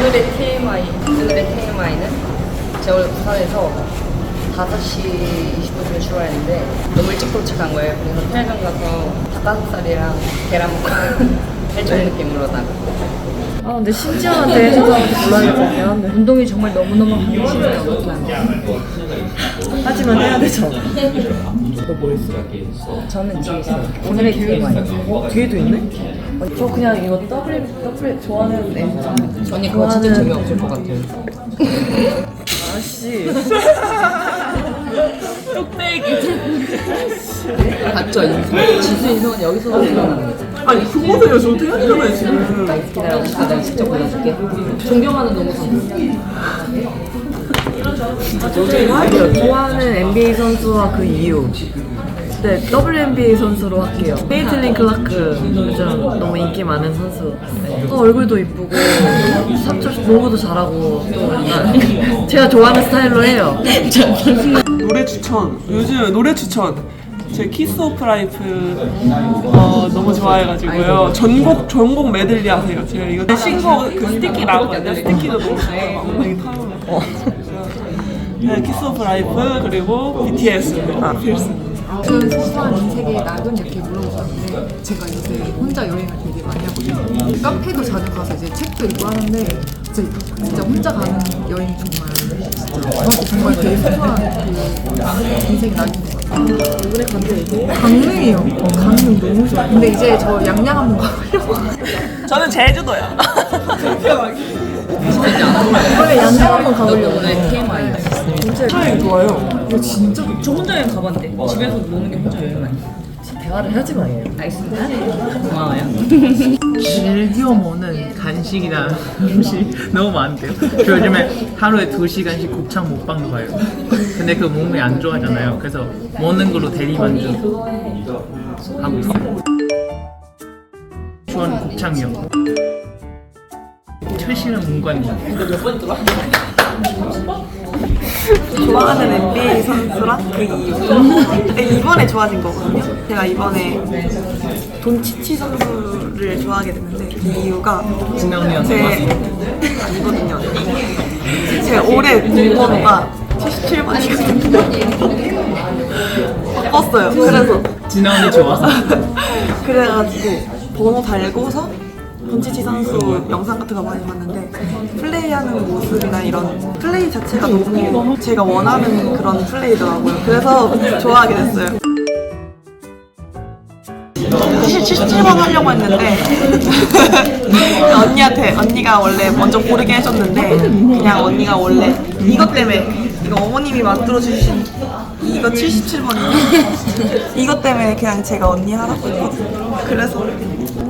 오늘의 TMI는 제가 원래 부산에서 5시 20분쯤에 출발했는데 너무 일찍 도착한 거예요. 그래서 편의점 가서 닭가슴살이랑 계란 먹고 일종 느낌으로다가. 아 근데 신지연한테 선수한테 몰라야 될것 같긴 한데 운동이 정말 너무너무 하기 싫어요. 어떻게 안 돼? 하지만 해야 되잖아. 너 뭐 했어? 저는 뒤에 있어요. 오늘의 TMI. 뒤에도 있네? 저 그냥 이거 더블 좋아하는 애. 언니 그거 진짜 재미없을 것 같아요. 아씨. 뚝배기. 맞죠? 지수 인성은 여기서 일어나는 거죠. 아니 그거는 저도 해야잖아요 지금. 기다려, 내가 직접 보여줄게. 존경하는 농구 선수. 좋아하는 NBA 선수와 그 이유. 네, WNBA 선수로 할게요. 페이틀린 클라크 요즘 너무 인기 많은 선수. 또 얼굴도 이쁘고 농구도 잘하고 또 제가 좋아하는 스타일로 해요. 노래 추천. 요즘 노래 추천. 제 키스 오브 라이프 너무 좋아해가지고요. 전곡 메들리 하세요. 제가 이거 신곡 그 스티키 나왔거든요. 스티키도 너무 좋아요. 엉덩이 타요. 네, 키스 오브 라이프 그리고 BTS 필수. 저는 소소한 인생의 낙은 이렇게 물어보셨는데 제가 요새 혼자 여행을 되게 많이 하거든요. 카페도 자주 가서 이제 책도 읽고 하는데 진짜 혼자 가는 여행이 저한테 정말 되게 소소한 그 인생의 낙인 것 같아요. 이번에 간데 얘기해? 강릉이요. 강릉 너무 좋아요. 근데 이제 저 양양 한번 가보려고. 저는 제주도요. 이번에 양양 한번 가보려고 오늘 해. TMI. 진짜 좋아요. 진짜 저 혼자 여행 가봤는데 집에서 노는 게 혼자 여행 아니에요? 대화를 하지 마요. 알겠습니다. 고마워요. 즐겨 먹는 간식이나 음식 너무 많대요. 저 요즘에 하루에 2시간씩 곱창 먹방도 봐요. 근데 그 몸에 안 좋아하잖아요. 그래서 먹는 걸로 대리만족 하고 있어요. 좋아하는 곱창이요. 최신은 문관이요. 좋아하는 NBA 선수랑 그 이유. 이번에 좋아진 거거든요. 제가 이번에 돈치치 선수를 좋아하게 됐는데 그 이유가 진영이었는데 아니거든요. 제가 올해 공번호가 77번이거든요. 바꿨어요. 그래서 진영이 좋아서 그래가지고 번호 달고서 돈치치 선수 영상 같은 거 많이 봤는데 플레이하는 모습이나 이런 플레이 자체가 너무 제가 원하는 그런 플레이더라고요. 그래서 좋아하게 됐어요. 사실 77번 하려고 했는데 언니가 원래 먼저 고르게 해줬는데 그냥 언니가 원래 이것 때문에 이거 어머님이 만들어주신 이거 77번이에요. 이것 때문에 그냥 제가 언니 하라고 했거든요. 그래서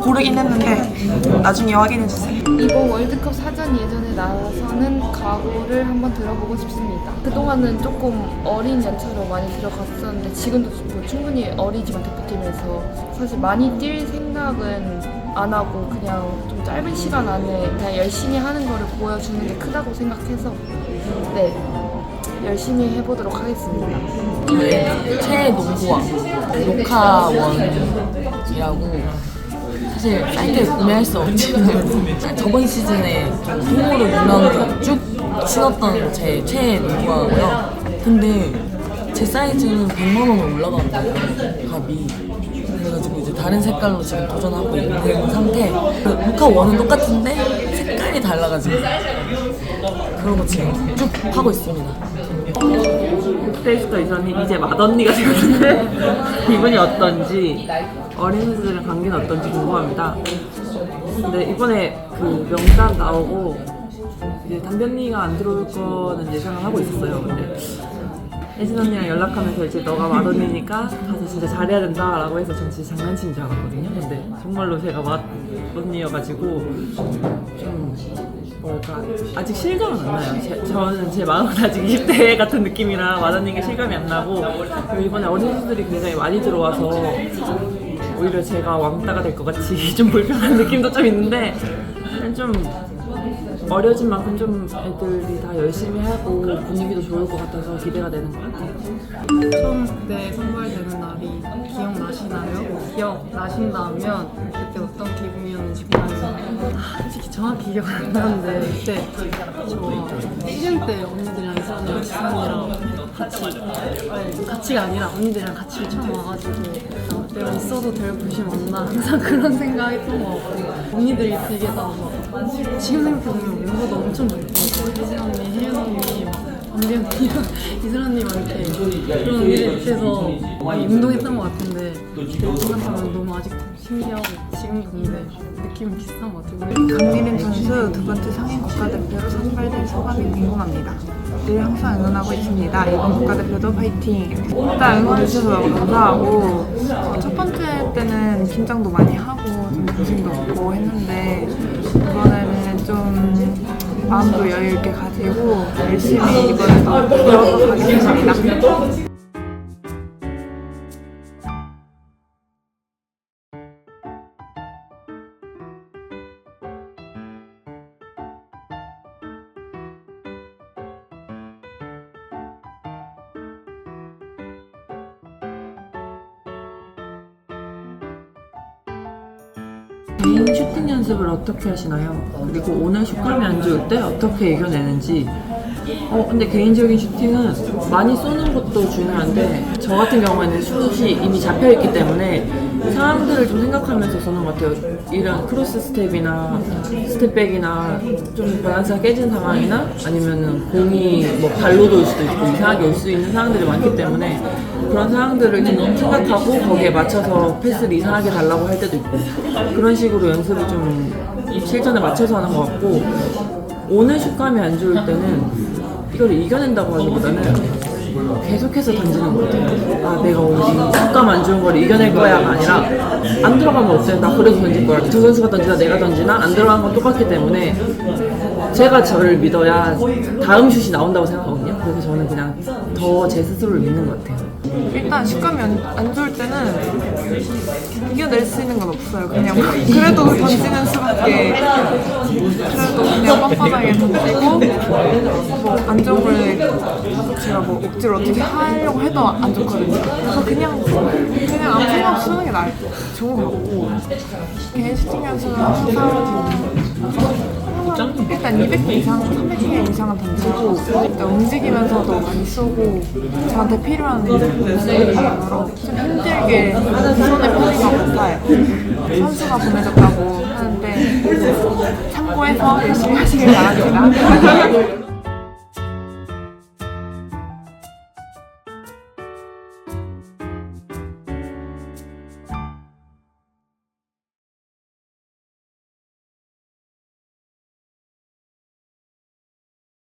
고르긴 했는데 나중에 확인해주세요. 이번 월드컵 사전 예전에 나서는 각오를 한번 들어보고 싶습니다. 그동안은 조금 어린 연차로 많이 들어갔었는데 지금도 뭐 충분히 어리지만 대표팀에서 사실 많이 뛸 생각은 안 하고 그냥 좀 짧은 시간 안에 그냥 열심히 하는 거를 보여주는 게 크다고 생각해서 네 열심히 해보도록 하겠습니다. 최애 농구왕 로카원이라고 사실 사이트에 구매할 수 없지만 저번 시즌에 통으로 유명해서 쭉 신었던 제 최애 농구화고요. 근데 제 사이즈는 100만 원을 올라간 거예요, 값이. 그래가지고 이제 다른 색깔로 지금 도전하고 있는 상태. 로카원은 똑같은데 색깔이 달라가지고 그런 거 지금 쭉 하고 있습니다. 페이스터 이선이 이제 맏언니가 되었는데 기분이 어떤지 어린 선수들이랑 관계는 어떤지 궁금합니다. 근데 이번에 그 명단 나오고 이제 담비 언니가 안 들어올 거는 예상을 하고 있었어요. 근데 혜진 언니랑 연락하면서 이제 너가 맏언니니까 가서 진짜 잘해야 된다라고 해서 전 진짜 장난치는 줄 알았거든요. 근데 정말로 제가 맏언니여가지고 좀 뭐랄까 아직 실감은 안 나요. 저는 제 마음은 아직 20대 같은 느낌이라 맏언니가 실감이 안 나고 그리고 이번에 어린 선수들이 굉장히 많이 들어와서 오히려 제가 왕따가 될 것 같이 좀 불편한 느낌도 좀 있는데 좀 어려진 만큼 좀 애들이 다 열심히 하고 분위기도 좋을 것 같아서 기대가 되는 것 같아요. 처음 그때 선발되는 날이 기억나시나요? 기억나신다면 그때 어떤 기분이었는지 궁금해요. 솔직히 정확히 기억은 안 나는데 그때 저 시즌 때 언니들이랑 있었는데 지선이랑 같이가 아니라 언니들이랑 같이 처음 와가지고 내가 있어도 될 곳이 맞나 항상 그런 생각했던 것 같고 언니들이 되게 다막 지금 생각해보면 멤버도 엄청 많고 혜진 언니, 혜연 언니, 언니 언니랑 이슬 언니 막 이렇게 그런 언니들 밑에서 많이 운동했던 것 같은데 생각하면 너무 아직도 신기하고 지금도 근데 느낌이 비슷한 것 같아요. 강민림 선수 두 번째 상임 국가대표로 선발된 소감이 궁금합니다. 늘 항상 응원하고 있습니다. 이번 국가대표도 파이팅! 일단 응원해주셔서 너무 감사하고 첫 번째 때는 긴장도 많이 하고 좀 정신도 없고 했는데 이번에는 좀 마음도 여유 있게 가지고 열심히 이번에도 배워서 가겠습니다. 개인 슈팅 연습을 어떻게 하시나요? 그리고 오늘 슛감이 안 좋을 때 어떻게 이겨내는지. 근데 개인적인 슈팅은 많이 쏘는 것도 중요한데 저 같은 경우에는 슛이 이미 잡혀있기 때문에 상황들을 좀 생각하면서 쏘는 것 같아요. 이런 크로스 스텝이나 스텝백이나 좀 밸런스가 깨진 상황이나 아니면은 공이 뭐 발로 돌 수도 있고 이상하게 올 수 있는 상황들이 많기 때문에 그런 상황들을 좀 생각하고 거기에 맞춰서 패스를 이상하게 달라고 할 때도 있고 그런 식으로 연습을 좀 실전에 맞춰서 하는 것 같고 오늘 슛감이 안 좋을 때는 이걸 이겨낸다고 하기보다는 계속해서 던지는 것 같아요. 아, 내가 오늘 지금 슛감 안 좋은 걸 이겨낼 거야가 아니라 안 들어가면 어때? 나 그래도 던질 거야. 저 선수가 던지나 내가 던지나 안 들어간 건 똑같기 때문에 제가 저를 믿어야 다음 슛이 나온다고 생각하거든요. 그래서 저는 그냥 더 제 스스로를 믿는 것 같아요. 일단 슛감이 안 좋을 때는 이겨낼 수 있는 건 없어요. 그냥 그래도 던지는 수밖에 그래도 그냥 뻔뻔하게 던지고 뭐 안 좋은 걸 제가 뭐 억지로 어떻게 하려고 해도 안 좋거든요. 그래서 그냥 아무 생각 없이 쓰는 게 좋은 것 같고 개인 슈팅 연습은 항상 일단 200개 이상, 300개 이상은 던지고 일단 움직이면서도 많이 쏘고 저한테 필요한 움직임으로 좀 힘들게 손에 풀린 것 같아요. 선수가 보내줬다고 하는데 참고해서 열심히 하시길 바랍니다.